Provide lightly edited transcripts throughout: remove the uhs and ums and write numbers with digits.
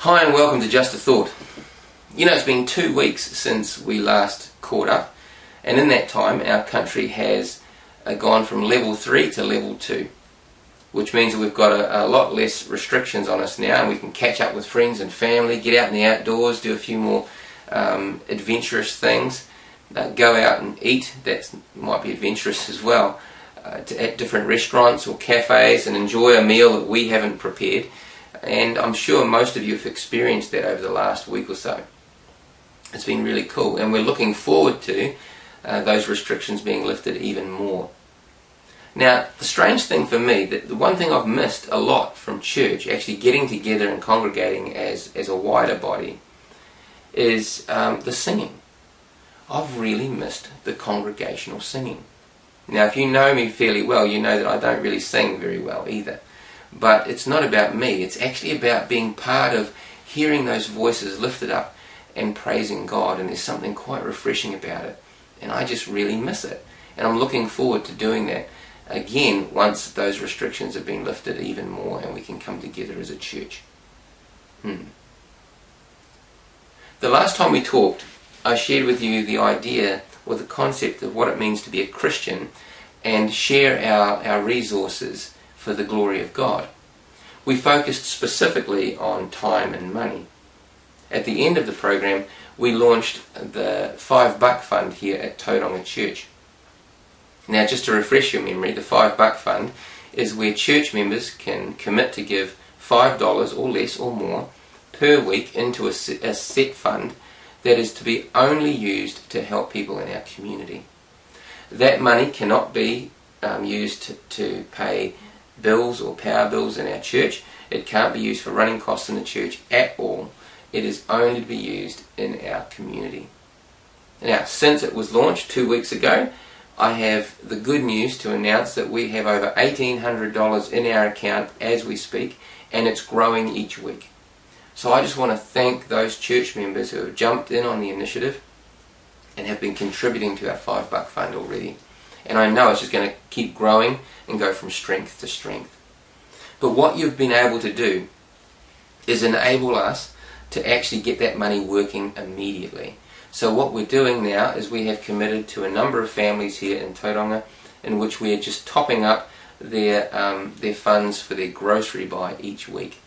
Hi and welcome to Just a Thought. You know, it's been 2 weeks since we last caught up, and in that time our country has gone from level 3 to level 2, which means that we've got a lot less restrictions on us now, and we can catch up with friends and family, get out in the outdoors, do a few more adventurous things, go out and eat. That might be adventurous as well, at different restaurants or cafes, and enjoy a meal that we haven't prepared. And I'm sure most of you have experienced that over the last week or so. It's been really cool, and we're looking forward to those restrictions being lifted even more. Now, the strange thing for me, that the one thing I've missed a lot from church, actually getting together and congregating as a wider body, is the singing. I've really missed the congregational singing. Now, if you know me fairly well, you know that I don't really sing very well either. But it's not about me, it's actually about being part of hearing those voices lifted up and praising God, and there's something quite refreshing about it, and I just really miss it. And I'm looking forward to doing that again once those restrictions have been lifted even more and we can come together as a church. The last time we talked, I shared with you the idea or the concept of what it means to be a Christian and share our resources for the glory of God. We focused specifically on time and money. At the end of the program, we launched the $5 Fund here at Tauranga Church. Now, just to refresh your memory, the $5 Fund is where church members can commit to give $5 or less or more per week into a set fund that is to be only used to help people in our community. That money cannot be used to pay bills or power bills in our church. It can't be used for running costs in the church at all. It is only to be used in our community. Now, since it was launched 2 weeks ago, I have the good news to announce that we have over $1,800 in our account as we speak, and it's growing each week. So I just want to thank those church members who have jumped in on the initiative and have been contributing to our $5 Fund already. And I know it's just going to keep growing and go from strength to strength. But what you've been able to do is enable us to actually get that money working immediately. So what we're doing now is we have committed to a number of families here in Tauranga in which we are just topping up their funds for their grocery buy each week.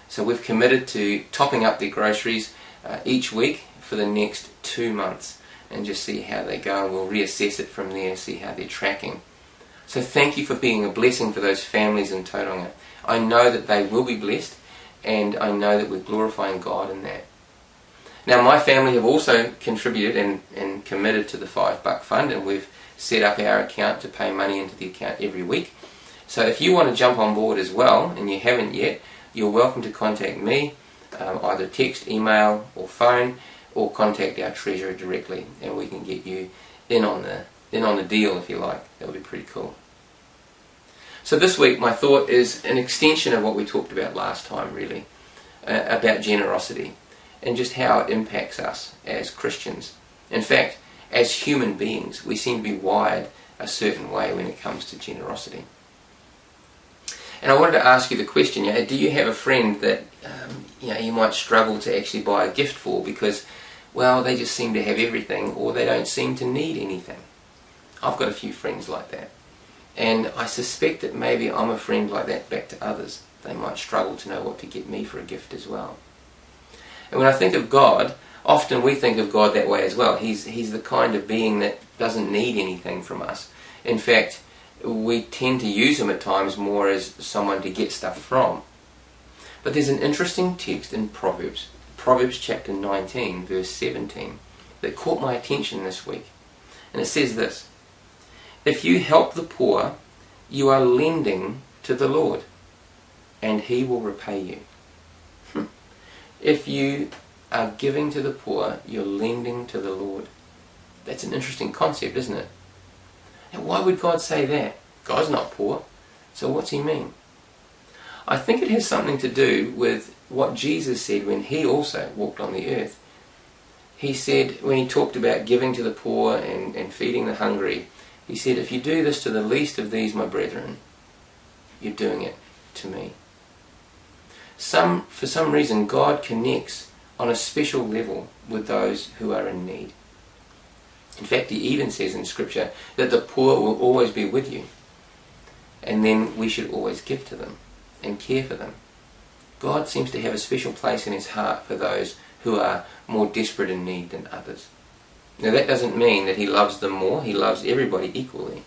So we've committed to topping up their groceries each week for the next 2 months, and just see how they go, and we'll reassess it from there, see how they're tracking. So thank you for being a blessing for those families in Tauranga. I know that they will be blessed, and I know that we're glorifying God in that. Now, my family have also contributed and committed to the $5 Fund, and we've set up our account to pay money into the account every week. So if you want to jump on board as well, and you haven't yet, you're welcome to contact me, either text, email or phone, or contact our treasurer directly, and we can get you in on the deal, if you like. That would be pretty cool. So this week my thought is an extension of what we talked about last time, really, about generosity and just how it impacts us as Christians. In fact, as human beings, we seem to be wired a certain way when it comes to generosity. And I wanted to ask you the question, do you have a friend that you might struggle to actually buy a gift for because, well, they just seem to have everything, or they don't seem to need anything? I've got a few friends like that, and I suspect that maybe I'm a friend like that back to others. They might struggle to know what to get me for a gift as well. And when I think of God, often we think of God that way as well. He's the kind of being that doesn't need anything from us. In fact, we tend to use him at times more as someone to get stuff from. But there's an interesting text in Proverbs chapter 19, verse 17, that caught my attention this week. And it says this: "If you help the poor, you are lending to the Lord, and he will repay you." If you are giving to the poor, you're lending to the Lord. That's an interesting concept, isn't it? Now, why would God say that? God's not poor, so what's he mean? I think it has something to do with what Jesus said when he also walked on the earth. He said, when he talked about giving to the poor and feeding the hungry, he said, if you do this to the least of these, my brethren, you're doing it to me. For some reason, God connects on a special level with those who are in need. In fact, he even says in Scripture that the poor will always be with you. And then we should always give to them and care for them. God seems to have a special place in his heart for those who are more desperate in need than others. Now that doesn't mean that he loves them more. He loves everybody equally.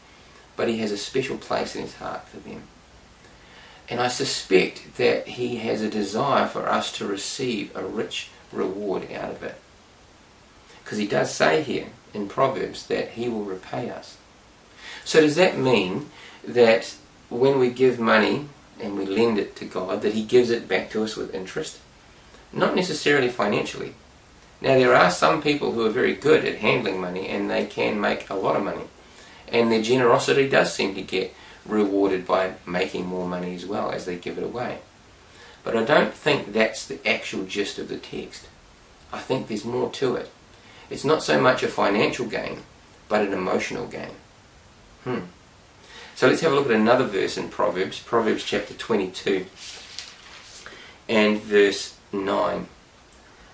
But he has a special place in his heart for them. And I suspect that he has a desire for us to receive a rich reward out of it. Because he does say here in Proverbs that he will repay us. So does that mean that when we give money and we lend it to God, that he gives it back to us with interest? Not necessarily financially. Now there are some people who are very good at handling money and they can make a lot of money. And their generosity does seem to get rewarded by making more money as well as they give it away. But I don't think that's the actual gist of the text. I think there's more to it. It's not so much a financial gain, but an emotional gain. So let's have a look at another verse in Proverbs, Proverbs chapter 22 and verse 9.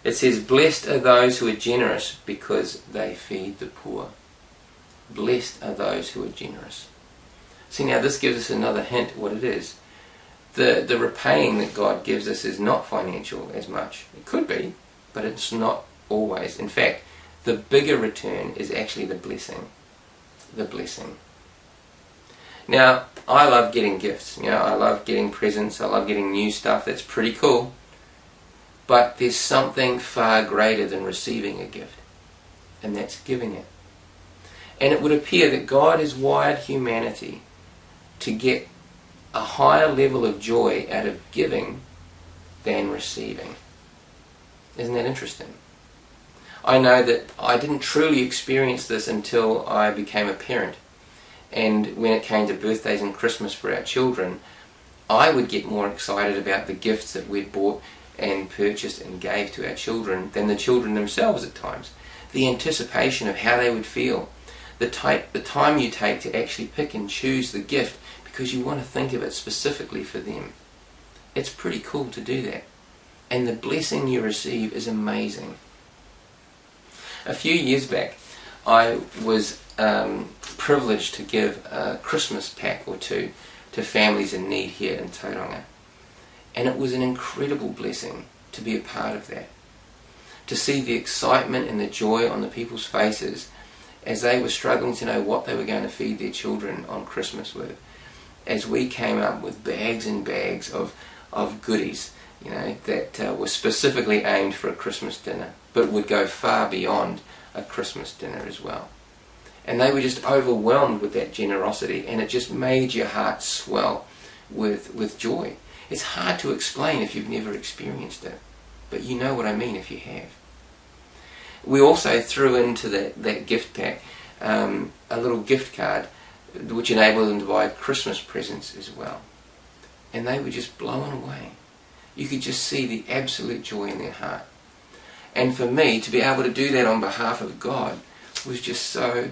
It says, "Blessed are those who are generous because they feed the poor." Blessed are those who are generous. See, now this gives us another hint what it is. The repaying that God gives us is not financial as much. It could be, but it's not always. In fact, the bigger return is actually the blessing. The blessing. Now, I love getting gifts. I love getting presents. I love getting new stuff. That's pretty cool. But there's something far greater than receiving a gift, and that's giving it. And it would appear that God has wired humanity to get a higher level of joy out of giving than receiving. Isn't that interesting? I know that I didn't truly experience this until I became a parent. And when it came to birthdays and Christmas for our children, I would get more excited about the gifts that we'd bought and purchased and gave to our children than the children themselves at times. The anticipation of how they would feel. The time you take to actually pick and choose the gift because you want to think of it specifically for them. It's pretty cool to do that. And the blessing you receive is amazing. A few years back, I was privileged to give a Christmas pack or two to families in need here in Tauranga. And it was an incredible blessing to be a part of that. To see the excitement and the joy on the people's faces as they were struggling to know what they were going to feed their children on Christmas with. As we came up with bags and bags of goodies, that were specifically aimed for a Christmas dinner, but would go far beyond a Christmas dinner as well. And they were just overwhelmed with that generosity, and it just made your heart swell with joy. It's hard to explain if you've never experienced it, but you know what I mean if you have. We also threw into that gift pack a little gift card which enabled them to buy Christmas presents as well. And they were just blown away. You could just see the absolute joy in their heart. And for me, to be able to do that on behalf of God was just so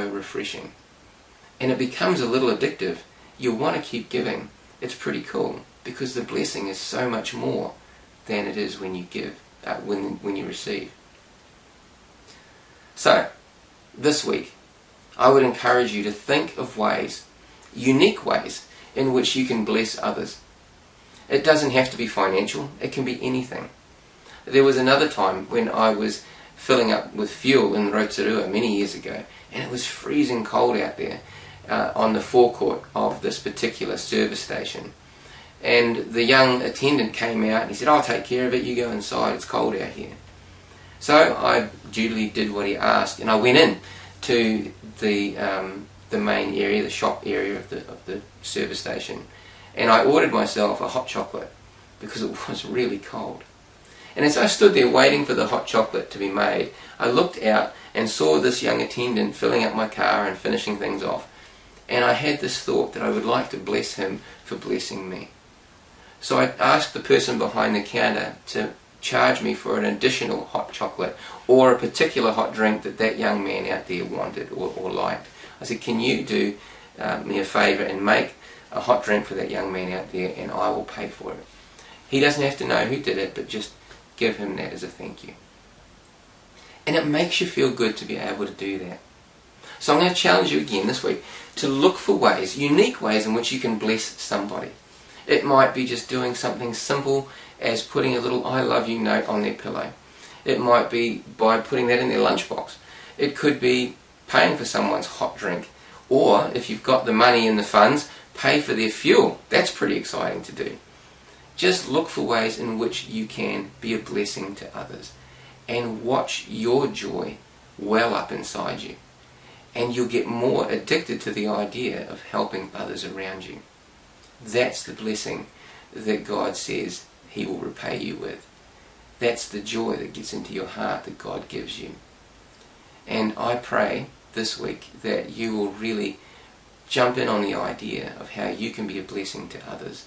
refreshing. And it becomes a little addictive. You want to keep giving. It's pretty cool because the blessing is so much more than it is when you give, when you receive. So, this week, I would encourage you to think of ways, unique ways, in which you can bless others. It doesn't have to be financial, it can be anything. There was another time when I was filling up with fuel in Rotorua many years ago, and it was freezing cold out there on the forecourt of this particular service station. And the young attendant came out and he said, "I'll take care of it, you go inside, it's cold out here." So I dutifully did what he asked, and I went in to the main area, the shop area of the service station, and I ordered myself a hot chocolate because it was really cold. And as I stood there waiting for the hot chocolate to be made, I looked out and saw this young attendant filling up my car and finishing things off, and I had this thought that I would like to bless him for blessing me. So I asked the person behind the counter to charge me for an additional hot chocolate or a particular hot drink that young man out there wanted or liked. I said, "Can you do me a favour and make a hot drink for that young man out there, and I will pay for it." He doesn't have to know who did it, but just give him that as a thank you. And it makes you feel good to be able to do that. So I'm going to challenge you again this week to look for ways, unique ways in which you can bless somebody. It might be just doing something simple as putting a little I love you note on their pillow. It might be by putting that in their lunchbox. It could be paying for someone's hot drink. Or, if you've got the money and the funds, pay for their fuel. That's pretty exciting to do. Just look for ways in which you can be a blessing to others. And watch your joy well up inside you. And you'll get more addicted to the idea of helping others around you. That's the blessing that God says He will repay you with. That's the joy that gets into your heart that God gives you. And I pray this week that you will really jump in on the idea of how you can be a blessing to others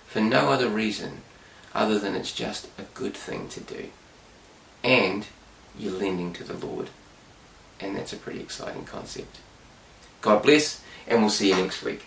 for no other reason other than it's just a good thing to do. And you're lending to the Lord. And that's a pretty exciting concept. God bless, and we'll see you next week.